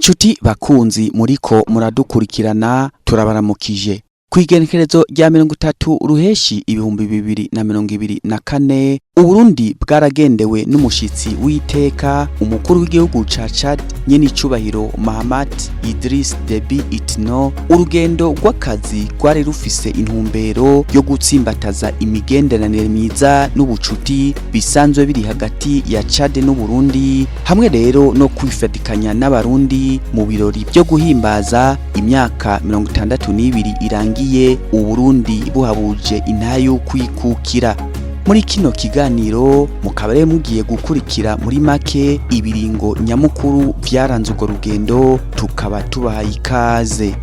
Nshuti bakunzi muriko muradukurikirana turabaramukije. Kwigenekerezo rya 30 ruheshi 2024 Uburundi bwaragendewe n'umushitsi w'iteka umukuru w'igihugu ca Chad nyene icubahiro Mahamat Idriss Déby Itno. Urugendo rw'akazi rwari rufise intumbero yo gutsimbataza imigenderanire myiza n'ubucuti bisanzwe biri hagati ya Chad n'Uburundi, hamwe rero no kwifatikanya n'abarundi mu birori byo guhimbaza imyaka 62 irangiye Uburundi buhabuje intayo kwikukira. Muri kino kiganiro mukabare mugiye gukurikira muri make ibiringo nyamukuru vyaranze urwo rugendo, tukaba tubahaye ikaze.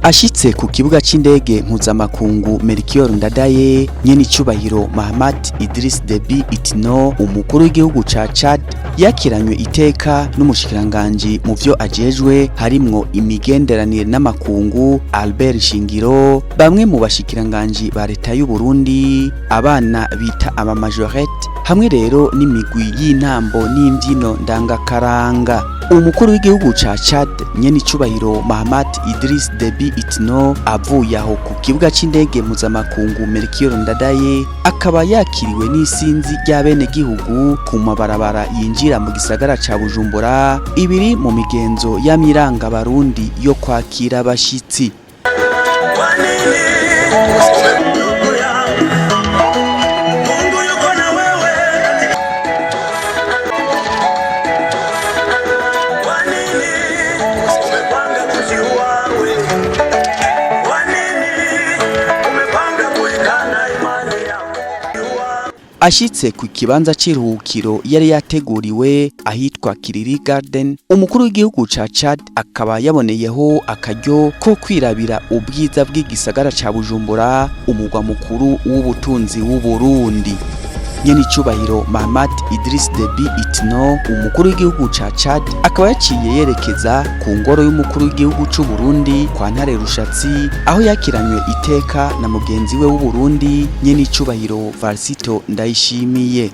Ashitse ku kibuga c'indege mpuzamakungu Melchior Ndadaye, nyene icubahiro Mahamat Idriss Déby Itno umukuru w'igihugu ca Chad yakiranywe iteka n'umushikiranganje mu vyo ajejwe harimwo imigenderanire n'amakungu Albert Shingiro, bamwe mu bashikiranganje ba leta y'u Burundi, abana bita amamajorette, hamwe rero n'imigwi y'intambo n'imvyino ndangakaranga. Umukuru w'igihugu ca Chad nyene icubahiro Mahamat Idriss Déby Itno avuye aho ku kibuga c'indege mpuzamakungu Melchior Ndadaye, akaba yakiriwe n'isinzi ry'abene gihugu ku mabarabara yinjira mu gisagara ca Bujumbura, ibiri mu migenzo y'amiranga Barundi yo kwakira abashitsi. Ashitse ku kibanza c'iruhukiro yari yateguriwe ahitwa Kiriri Garden, umukuru w'igihugu ca Chad akaba yaboneyeho akaryo ko kwirabira ubwiza bw'igisagara ca Bujumbura, umugwa mukuru w'ubutunzi w'u Burundi. Nyene icubahiro Mahamat Idriss Déby Itno umukuru w'igihugu ca Chad akaba yaciye yerekeza ku ngoro y'umukuru w'igihugu c'u Burundi kwa Ntare Rushatsi, aho yakiranywe iteka na mugenzi we w'u Burundi nyene icubahiro Varisito Ndayishimiye.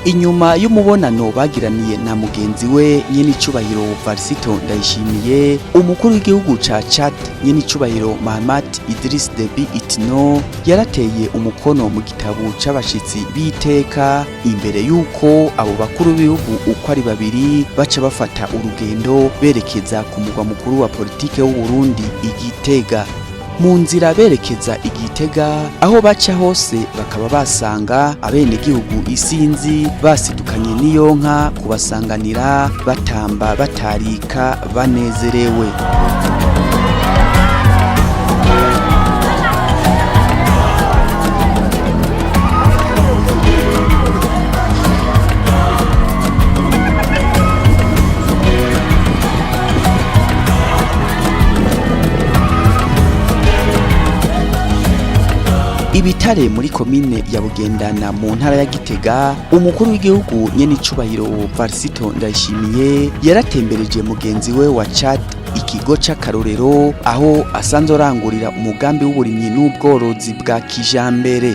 Inyuma y'umubonano bagiraniye na mugenzi we nyene icubahiro Varisito Ndayishimiye, umukuru w'igihugu ca Chad nyene icubahiro Mahamat Idriss Déby Itno yarateye umukono mu gitabo c'abashitsi b'iteka, imbere yuko abo bakuru b'ibihugu uko ari babiri baca bafata urugendo berekeza ku mugwa mukuru wa politike w'u Burundi Igitega. Mu nzira berekeza Igitega, aho baca hose bakaba basanga abene gihugu isinzi basidukanye n'iyonka kubasanganira, batamba batarika banezerewe. Ibitare muri komine ya Bugendana mu ntara ya Gitega, umukuru w'igihugu nyene icubahiro Varisito Ndayishimiye yaratembereje mugenzi we wa Chad ikigo c'akarorero aho asanzwe arangurira umugambi w'uburimyi n'ubworozi bwa kijambere.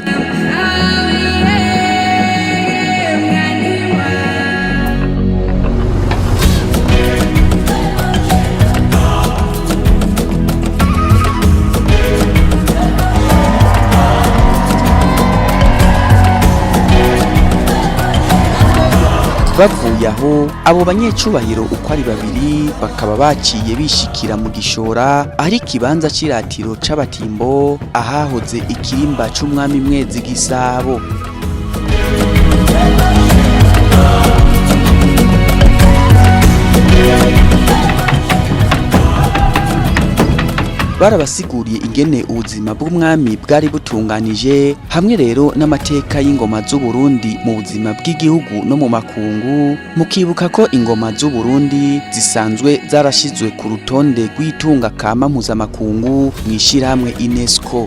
Bavuye aho abo banyecubahiro uko ari babiri bakaba baciye bishikira mu gishora ahari ikibanza c'iratiro c'abatimbo ahahoze ikirimba c'umwami Mwezi Gisabo. Barabasiguriye ingene ubuzima bw'umwami bwari butunganije hamwe rero n'amateka y'ingoma z'u Burundi mu buzima bw'igihugu no mu makungu, mukibuka ko ingoma z'u Burundi zisanzwe zarashizwe ku rutonde rw'itunga kama mpuzamakungu mw'ishirahamwe UNESCO.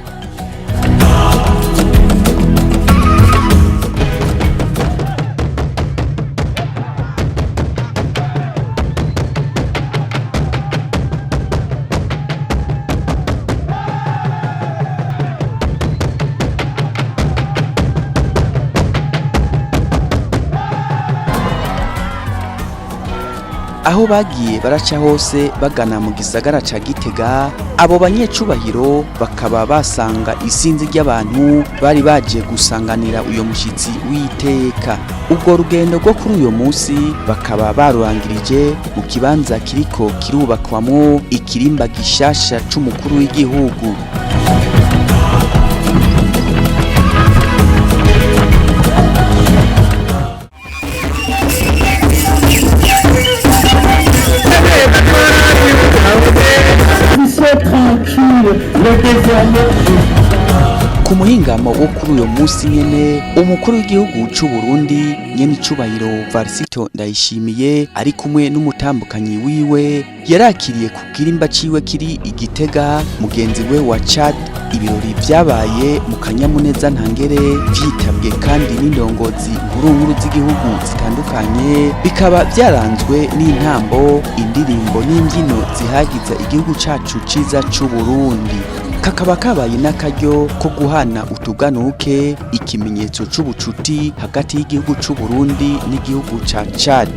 Aho bagiye baraca hose bagana mu gisagara ca Gitega, abo banyecubahiro bakaba basanga isinzi ry'abantu bari baje gusanganira uyo mushitsi w'iteka. Ubwo rugendo rwo kuri uyo musi bakaba barurangirije mu kibanza kiriko kirubakwamwo ikirimba gishasha c'umukuru w'igihugu. Ku muhingamo wo kuri uyo musi nyene umukuru w'igihugu c'u Burundi nyene icubahiro Varisito Ndayishimiye ari kumwe n'umutambukanyi wiwe yarakiriye ku kirimba ciwe kiri Igitega mugenzi we wa Chad. Ibirori vyabaye mu kanyamuneza ntangere vyitabwe kandi n'indongozi nkuru z'igihugu zitandukanye, bikaba vyaranzwe n'intambo, indirimbo n'imbyino zihagiza igihugu cacu ciza c'u Burundi. Kakaba kabaye n'akaryo ko guhana utuganuke, ikimenyetso c'ubucuti hagati y'igihugu c'u Burundi n'igihugu ca Chad.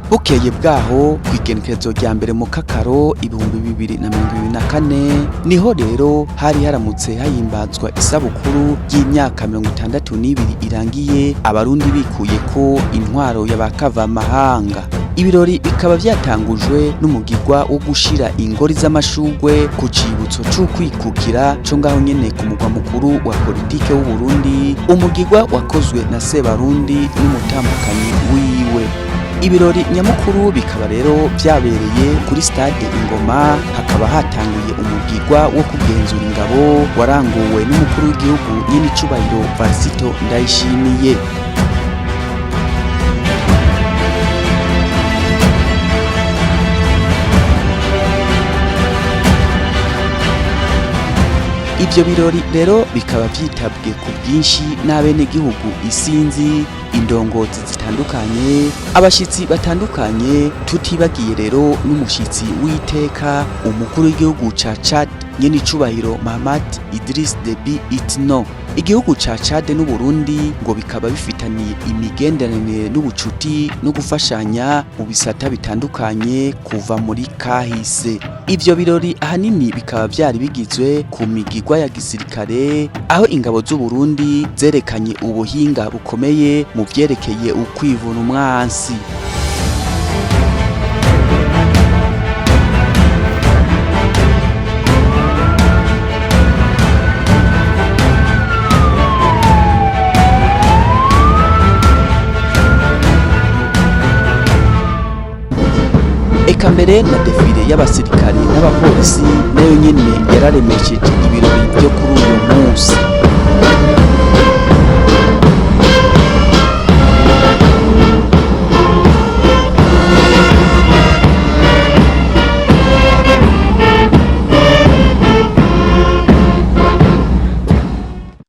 Bukeye bwaho kw'igenekerezo rya mbere mu Kakaro 2024 niho rero hari haramutse hahimbazwa isabukuru y'imyaka 62 irangiye abarundi bikuye ko intwaro y'abakava mahanga. Ibirori bikaba vyatangujwe n'umugirwa wo gushira ingori z'amashugwe ku cibutso c'ukwikukira co ngaho nyene ku mugwa mukuru wa politike w'u Burundi, umugirwa wakozwe na Sebarundi n'umutambukanyi wiwe. Ibirori nyamukuru bikaba rero vyabereye kuri stade Ingoma, hakaba hatanguye umugirwa wo kugenzura ingabo waranguwe n'umukuru w'igihugu nyene icubahiro Varisito Ndayishimiye. Ivyo birori rero bikaba vyitabwe ku bwinshi n'abenegihugu isinzi, indongozi zitandukanye, abashitsi batandukanye, tutibagiye rero n'umushitsi w'iteka umukuru w'igihugu ca Chad nyene icubahiro Mahamat Idriss Deby Itno. Igihugu ca Chad n'u Burundi ngo bikaba bifitaniye imigenderanire n'ubucuti no gufashanya mu bisata bitandukanye kuva muri kahise. Ivyo birori ahanini bikaba vyari bigizwe ku migirwa ya gisirikare, aho ingabo z'u Burundi zerekanye ubuhinga bukomeye mu vyerekeye ukwivuna umwansi. Eka mbere na defile y'abasirikare n'abapolisi nayo nyene yararemesheje ibirori byo kuri uyu munsi.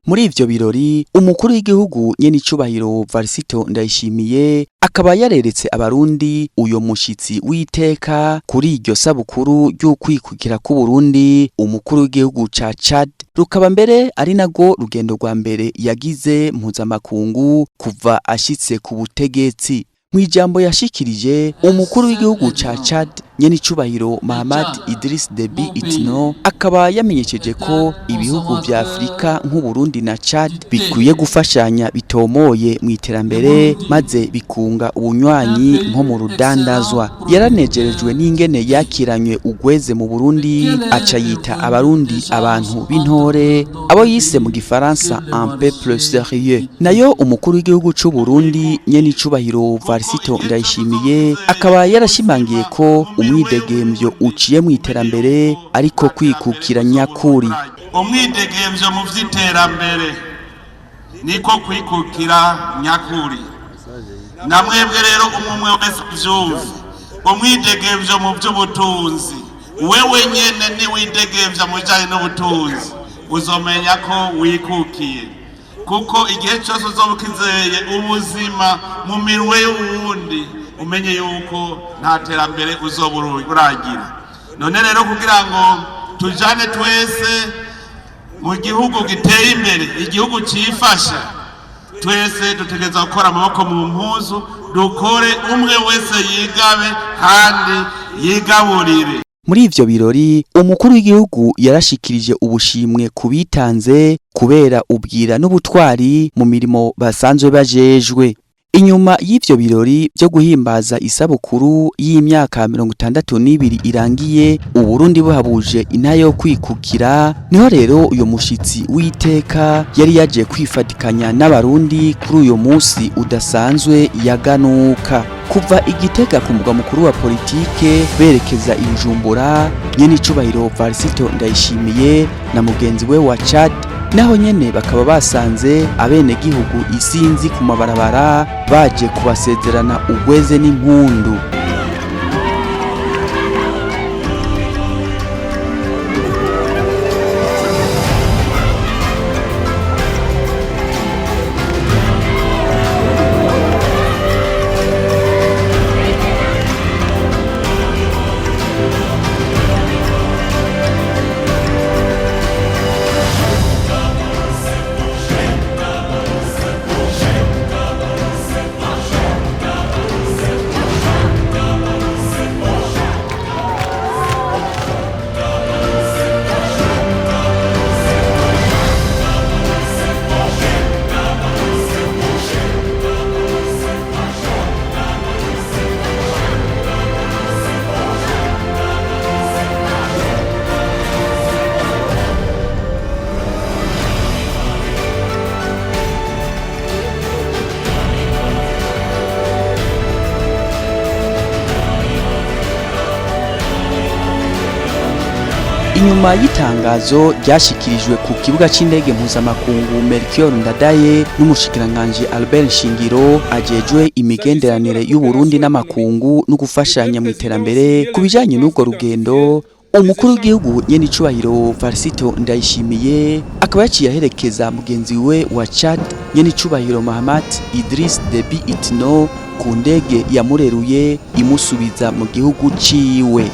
Muri ivyo birori umukuru w'igihugu nyene icubahiro Varisito Ndayishimiye akaba yareretse abarundi uyo mushitsi w'iteka kuri iryo sabukuru ry'ukwikukira ku Burundi. Umukuru w'igihugu ca Chad rukaba mbere ari nago rugendo rwa mbere yagize mpuzamakungu kuva ashitse ku butegetsi. Mwijambo yashikirije umukuru w'igihugu ca Chad nyene icubahiro Mahamat Idriss Deby Itno akaba yamenyesheje ko ibihugu vya Afrika nk'u Burundi na Chad bikwiye gufashanya bitomoye mu iterambere maze bikunga ubunywanyi nko mu rudandazwa. Yaranejerejwe n'ingene yakiranywe ugweze mu Burundi, aca yita abarundi abantu b'intore, abo yise mu gifaransa un peuple sérieux. Nayo umukuru w'igihugu c'u Burundi nyene icubahiro Varisito Ndayishimiye akaba yarashimangiye ko umwidegemvyo uciye mu iterambere ariko kwikukira nyakuri. Umwidegemvyo mu vy'iterambere niko kwikukira nyakuri. Namwebwe rero umwe wese uvyumva umwidegemvyo mu vy'ubutunzi, wewe nyene ni widegemvya mu bijanye n'ubutunzi uzomenya ko wikukiye, kuko igihe cyose uzoba ukizeye ubuzima mu minwe y'uwundi umenye yuko nta terambere uzoba uragira. None rero kugira ngo tujane twese mu gihugu giteye imbere, igihugu cifasha, twese dutegereza gukora amaboko mu mpuzu, dukore umwe wese yigabe kandi yigaburire. Muri ivyo birori umukuru w'igihugu yarashikirije ubushimwe kubitanze kubera ubwira n'ubutwari mu mirimo basanzwe bajejwe. Inyuma y'ivyo birori byo guhimbaza isabukuru y'imyaka 62 irangiye Uburundi buhabuje intayo yo kwikukira, niho rero uyo mushitsi w'iteka yari yaje kwifatikanya n'abarundi kuri uyo munsi udasanzwe yaganuka. Kuva Igitega ku mugwa mukuru wa politike berekeza i Bujumbura, nyene icubahiro Varisito Ndayishimiye na mugenzi we wa Chad naho nyene bakaba basanze abene gihugu isinzi ku mabarabara baje kubasezerana ugweze n'impundu. Inyuma y'itangazo ryashikirijwe ku kibuga c'indege mpuzamakungu Melchior Ndadaye n'umushikiranganje Albert Nshingiro ajejwe imigenderanire y'u Burundi n'amakungu no gufashanya mu iterambere kubijanye n'ubwo rugendo, umukuru w'igihugu nyene icubahiro Varisito Ndayishimiye akaba yaciye aherekeza mugenzi we wa Chad nyene icubahiro Mahamat Idriss Deby Itno ku ndege yamureruye imusubiza mu gihugu ciwe.